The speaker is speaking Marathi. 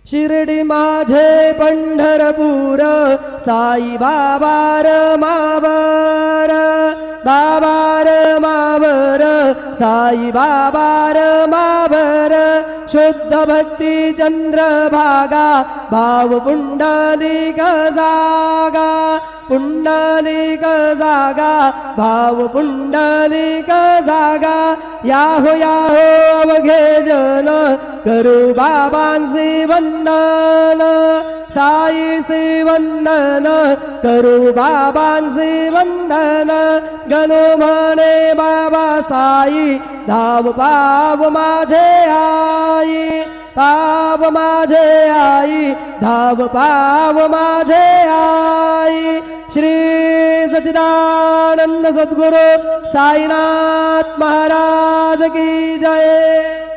शिर्डी माझे पंढरपूर साई बाबार मावर बाबार मावर साई बाबार मावर शुद्ध भक्ती चंद्रभागा भाव पुंडलिक जागा पुंडलिक जागा भाव पुंडलिक जागा याहो याहो अवघे जन करू बाबांसी वंदन साईसी वंदन करू बाबांसी वंदन गणो म्हणे बाबा साई धाव पाव माझे आई पाव माझे आई धाव पाव माझे आई श्री सच्चिदानंद सद्गुरु साईनाथ महाराज की जय।